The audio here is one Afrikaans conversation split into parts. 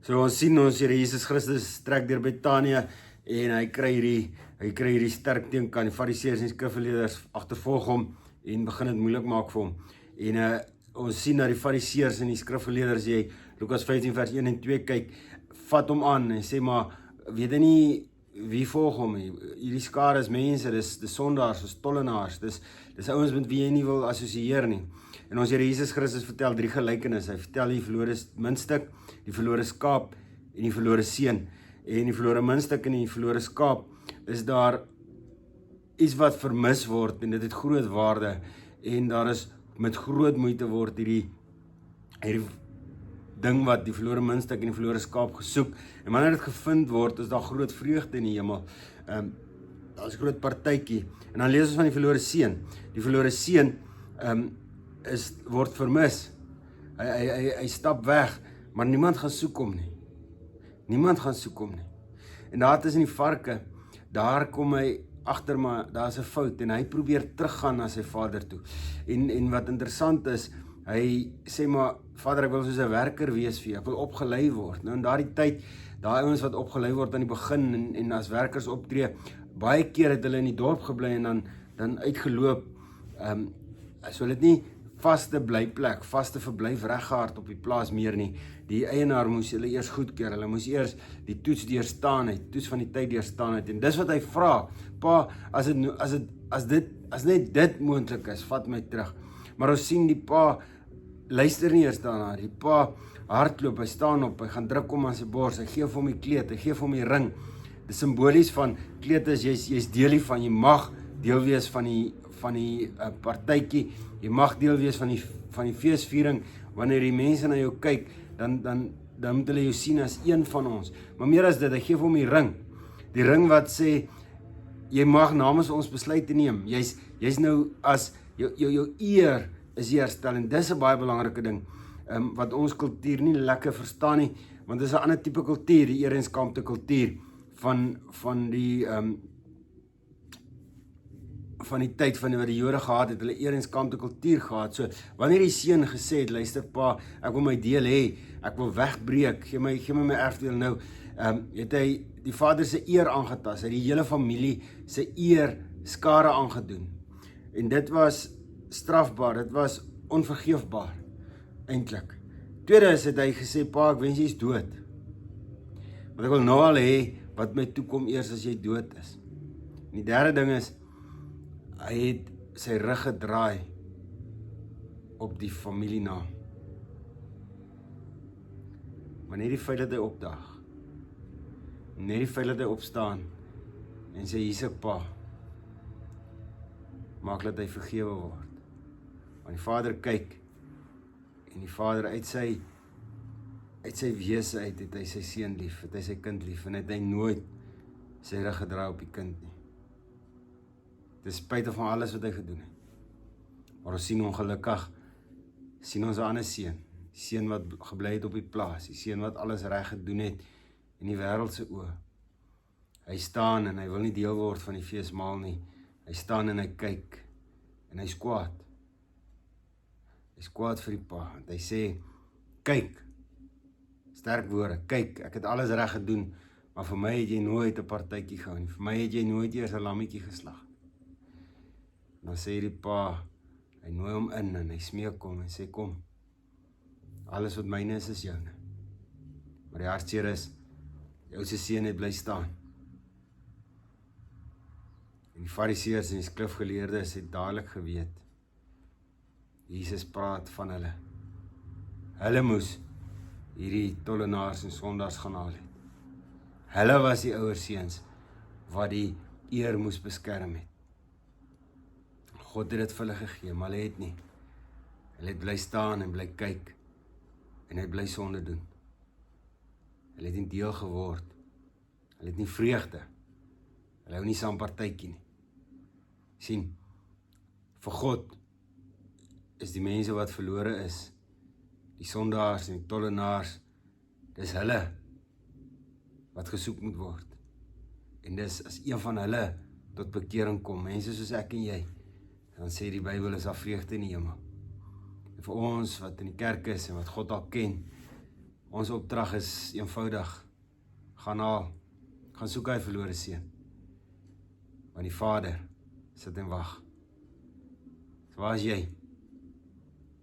So ons sien ons Here Jesus Christus trek deur Betanië en hy kry hierdie sterk teenkant. Die Fariseërs en skrifgeleerders agtervolg hom en begin dit moeilik maak vir hom. En ons sien dat die Fariseërs en die skrifgeleerders, jy Lukas 15 vers 1 en 2 kyk, vat hom aan en sê maar, weet jy nie wie volg hom nie? Hierdie skare is mense, dis sondaars, dis tollenaars, dis ouens met wie jy nie wil assosieer nie. En ons Here Jesus Christus vertel 3 gelykenisse. Hy vertel die verlore muntstuk, die verlore skaap en die verlore seun. En die verlore muntstuk en die verlore skaap is daar iets wat vermis word en dit het groot waarde en daar is met groot moeite word hierdie ding wat die verlore muntstuk en die verlore skaap gesoek. En wanneer dit gevind word, is daar groot vreugde in die hemel. Daar is 'n groot partytjie. En dan lees ons van die verlore seun. Die verlore seun word vermis. Hy stap weg, maar niemand gaan soek hom nie. Niemand gaan soek hom nie. En daar tussen die varke, daar kom hy agter, maar daar's 'n fout en hy probeer teruggaan na sy vader toe. En wat interessant is, hy sê maar, Vader, ek wil soos 'n werker wees vir jou, ek wil opgelei word. Nou in daardie tyd, daai ouens wat opgelei word aan die begin en as werkers optree, baie keer het hulle in die dorp gebly en dan uitgeloop. So hulle het nie vaste blyplek, vaste verblyf reg gehad op die plaas meer nie. Die eienaar moes hulle eers goedkeur, hulle moes eers die toets deurstaan het, toets van die tyd deurstaan het. En dis wat hy vra, pa, as net dit moontlik is, vat my terug. Maar ons sien die pa luister nie eers daarna. Die pa hardloop, hy staan op, hy gaan druk hom aan sy bors, hy gee vir hom die kleed, hy gee vir hom die ring. Dis simbolies van kleed is jy's deel hiervan, jy mag deel wees van die partytjie, jy mag deel wees van die feesviering. Wanneer die mense na jou kyk, dan moet hulle jou sien as een van ons. Maar meer as dit, hy gee vir hom die ring wat sê, jy mag namens ons besluite neem. Jy's nou as jou eer is jy herstel, en dis 'n baie belangrike ding, wat ons kultuur nie lekker verstaan nie, want dis 'n ander tipe kultuur, die eer en skaamte kultuur van die tyd van wat die Jode gehad het, hulle eer en skaamte kultuur gehad. So wanneer die seun gesê het, luister pa, ek wil my deel hê, ek wil wegbreek, gee my my erfdeel nou, het hy die vader se eer aangetast, hy het die hele familie se eer skade aangedoen. En dit was strafbaar, dit was onvergeefbaar, eintlik. Tweede is, het hy gesê, pa, ek wens jy is dood. Want ek wil nou al hê, wat my toekom eers as jy dood is. En die derde ding is, hy het sy rug gedraai op die familienaam. Maar net die feit dat hy opdag, net die feit dat hy opstaan en sê, hier's ek pa, maak dat hy vergewe word. Want die vader kyk, en die vader uit sy wese uit, het hy sy seun lief, het hy sy kind lief, en het hy nooit sy rug gedraai op die kind nie. Ten spyte van alles wat hy gedoen het. Maar ons sien ongelukkig, sien ons 'n ander seun, die seun wat gebly het op die plaas, die seun wat alles reg gedoen het in die wêreld se oë. Hy staan en hy wil nie deel word van die feesmaal nie. Hy staan en hy kyk en hy's kwaad. Hy's kwaad vir die pa, want hy sê, kyk, sterk woorde, kyk, ek het alles reg gedoen, maar vir my het jy nooit 'n partytjie gehou nie, vir my het jy nooit eers 'n lammetjie geslag. En dan sê die pa, hy nooi hom in en hy smeek hom en sê, kom, alles wat myne is joune. Maar die hartseer is, jou se seun het bly staan. En die Fariseërs en die skrifgeleerdes het dadelik geweet, Jesus praat van hulle. Hulle moes hierdie tollenaars en sondaars gaan haal het. Hulle was die ouer seuns wat die eer moes beskerm het. God het dit vir hulle gegee, maar hulle het nie. Hulle het bly staan en bly kyk en hy bly sonde doen. Hulle het nie deel geword. Hulle het nie vreugde. Hulle hou nie saam partytjie nie. Sien, vir God is die mense wat verlore is, die sondaars en die tollenaars, dis hulle wat gesoek moet word. En dis as een van hulle tot bekering kom, mense soos ek en jy, dan sê die Bybel is daar vreugde in die hemel. En vir ons wat in die kerk is en wat God al ken, Ons opdrag is eenvoudig. Gaan haal. Gaan soek hy verlore seun. Want die Vader sit en wag. So waar is jy?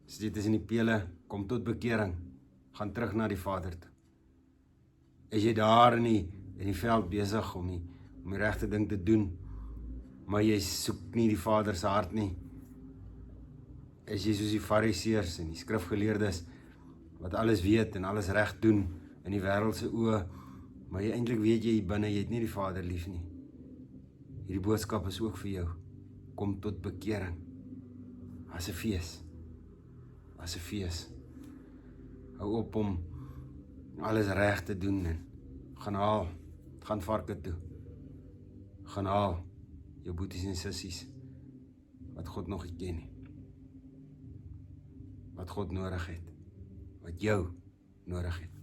As jy tussen die pele, kom tot bekering. Gaan terug na die Vader toe. Is jy daar in die veld besig om die regte ding te doen, maar jy soek nie die Vader se hart nie? Is jy soos die Fariseërs en die skrifgeleerdes, wat alles weet en alles reg doen in die wêreld se oë, maar jy eintlik weet jy binne, jy het nie die Vader lief nie. Hierdie boodskap is ook vir jou. Kom tot bekering. As 'n fees. As 'n fees. Hou op om alles reg te doen en gaan haal. Gaan varke toe. Gaan haal jou boeties en sissies wat God nog nie ken nie. Wat God nodig het. Wat jou nodig het.